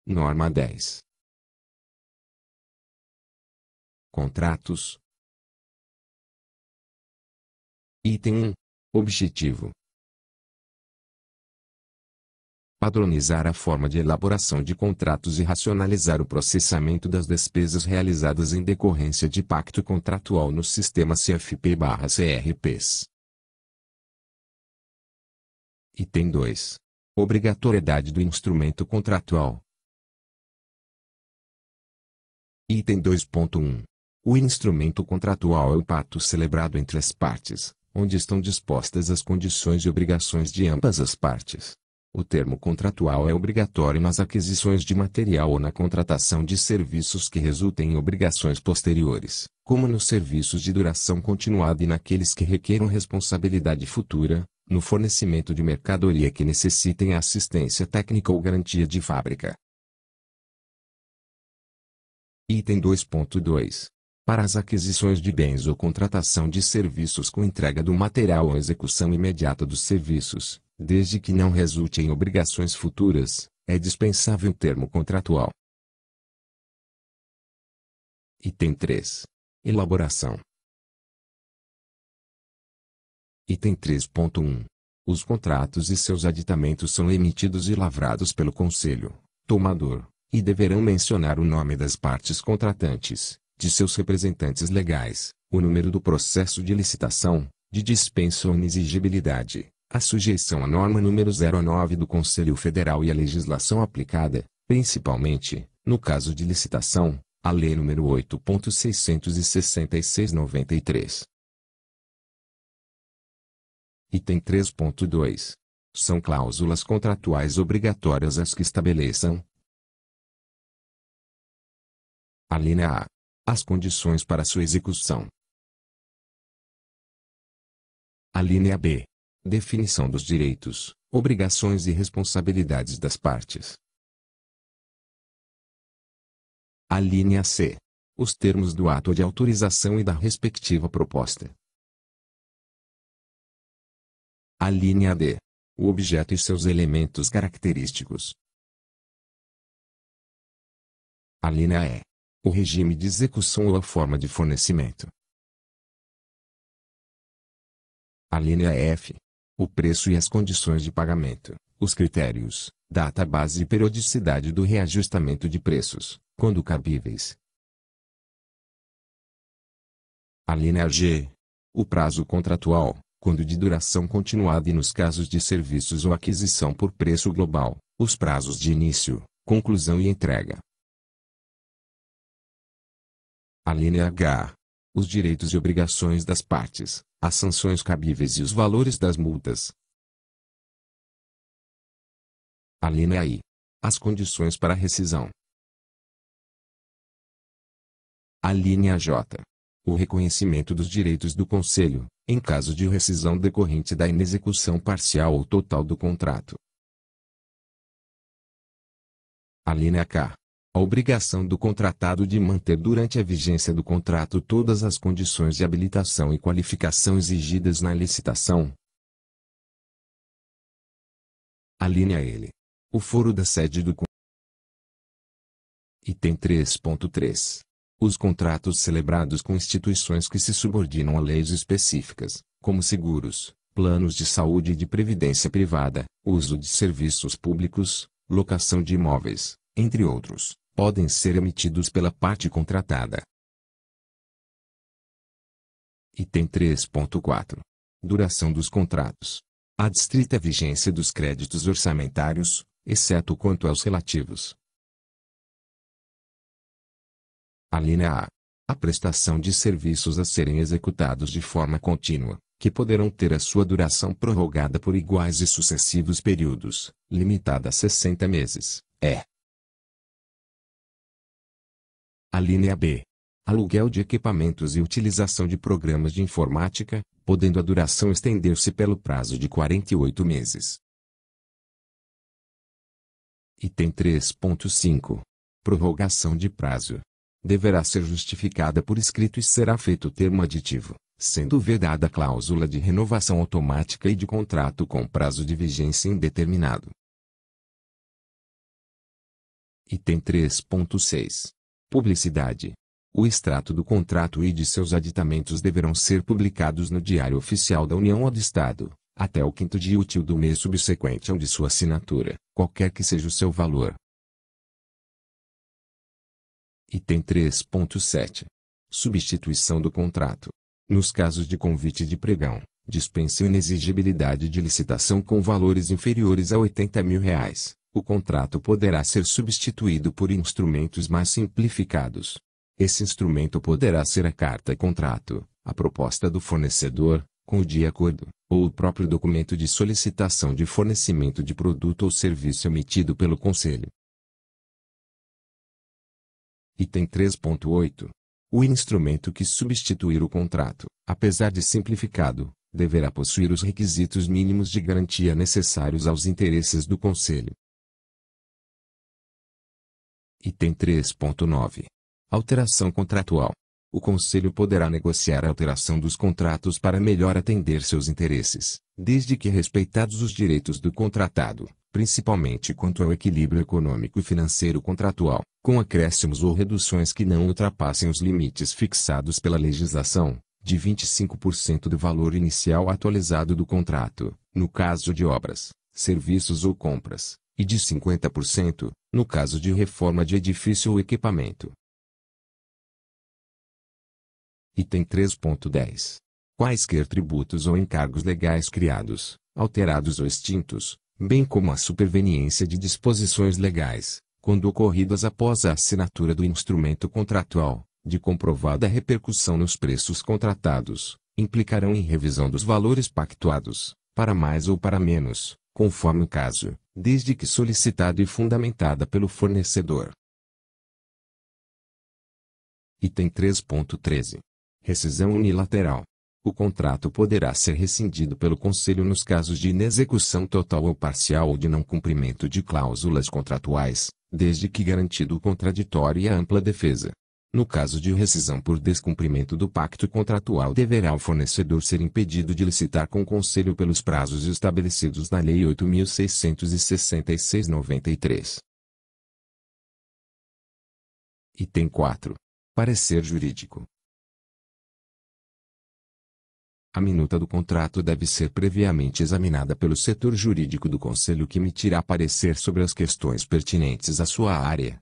Norma 10. Contratos. Item 1. Objetivo: padronizar a forma de elaboração de contratos e racionalizar o processamento das despesas realizadas em decorrência de pacto contratual no sistema CFP/CRPs. Item 2. Obrigatoriedade do instrumento contratual. Item 2.1. O instrumento contratual é o pacto celebrado entre as partes, onde estão dispostas as condições e obrigações de ambas as partes. O termo contratual é obrigatório nas aquisições de material ou na contratação de serviços que resultem em obrigações posteriores, como nos serviços de duração continuada e naqueles que requeram responsabilidade futura, no fornecimento de mercadoria que necessitem assistência técnica ou garantia de fábrica. Item 2.2. Para as aquisições de bens ou contratação de serviços com entrega do material ou execução imediata dos serviços, desde que não resulte em obrigações futuras, é dispensável o termo contratual. Item 3. Elaboração. Item 3.1. Os contratos e seus aditamentos são emitidos e lavrados pelo Conselho Tomador, e deverão mencionar o nome das partes contratantes, de seus representantes legais, o número do processo de licitação, de dispensa ou inexigibilidade, a sujeição à norma número 09 do Conselho Federal e a legislação aplicada, principalmente, no caso de licitação, a Lei nº 8.666/93. Item 3.2. São cláusulas contratuais obrigatórias as que estabeleçam: alínea A. As condições para sua execução. Alínea B. Definição dos direitos, obrigações e responsabilidades das partes. Alínea C. Os termos do ato de autorização e da respectiva proposta. Alínea D. O objeto e seus elementos característicos. Alínea E. O regime de execução ou a forma de fornecimento. Alínea F. O preço e as condições de pagamento, os critérios, data base e periodicidade do reajustamento de preços, quando cabíveis. Alínea G. O prazo contratual, quando de duração continuada e nos casos de serviços ou aquisição por preço global, os prazos de início, conclusão e entrega. Alínea H. Os direitos e obrigações das partes, as sanções cabíveis e os valores das multas. Alínea I. As condições para rescisão. Alínea J. O reconhecimento dos direitos do Conselho, em caso de rescisão decorrente da inexecução parcial ou total do contrato. Alínea K. A obrigação do contratado de manter durante a vigência do contrato todas as condições de habilitação e qualificação exigidas na licitação. Alínea L. O foro da sede do contrato. Item 3.3. Os contratos celebrados com instituições que se subordinam a leis específicas, como seguros, planos de saúde e de previdência privada, uso de serviços públicos, locação de imóveis, entre outros, podem ser emitidos pela parte contratada. Item 3.4. Duração dos contratos. Adstrita vigência dos créditos orçamentários, exceto quanto aos relativos. Alínea A. A prestação de serviços a serem executados de forma contínua, que poderão ter a sua duração prorrogada por iguais e sucessivos períodos, limitada a 60 meses, é. Alínea B. Aluguel de equipamentos e utilização de programas de informática, podendo a duração estender-se pelo prazo de 48 meses. Item 3.5. Prorrogação de prazo. Deverá ser justificada por escrito e será feito termo aditivo, sendo vedada a cláusula de renovação automática e de contrato com prazo de vigência indeterminado. Item 3.6. Publicidade. O extrato do contrato e de seus aditamentos deverão ser publicados no Diário Oficial da União ou do Estado, até o 5º dia útil do mês subsequente ao de sua assinatura, qualquer que seja o seu valor. Item 3.7. Substituição do contrato. Nos casos de convite de pregão, dispensa e inexigibilidade de licitação com valores inferiores a R$ 80.000, o contrato poderá ser substituído por instrumentos mais simplificados. Esse instrumento poderá ser a carta-contrato, a proposta do fornecedor, com o de acordo, ou o próprio documento de solicitação de fornecimento de produto ou serviço emitido pelo Conselho. Item 3.8. O instrumento que substituir o contrato, apesar de simplificado, deverá possuir os requisitos mínimos de garantia necessários aos interesses do Conselho. Item 3.9. Alteração contratual. O Conselho poderá negociar a alteração dos contratos para melhor atender seus interesses, desde que respeitados os direitos do contratado, principalmente quanto ao equilíbrio econômico e financeiro contratual, com acréscimos ou reduções que não ultrapassem os limites fixados pela legislação, de 25% do valor inicial atualizado do contrato, no caso de obras, serviços ou compras, e de 50%, no caso de reforma de edifício ou equipamento. Item 3.10. Quaisquer tributos ou encargos legais criados, alterados ou extintos, bem como a superveniência de disposições legais, quando ocorridas após a assinatura do instrumento contratual, de comprovada repercussão nos preços contratados, implicarão em revisão dos valores pactuados, para mais ou para menos, conforme o caso, desde que solicitado e fundamentada pelo fornecedor. Item 3.13. Rescisão unilateral. O contrato poderá ser rescindido pelo Conselho nos casos de inexecução total ou parcial ou de não cumprimento de cláusulas contratuais, desde que garantido o contraditório e a ampla defesa. No caso de rescisão por descumprimento do pacto contratual, deverá o fornecedor ser impedido de licitar com o Conselho pelos prazos estabelecidos na Lei 8.666/93. Item 4. Parecer jurídico. A minuta do contrato deve ser previamente examinada pelo setor jurídico do Conselho, que emitirá parecer sobre as questões pertinentes à sua área,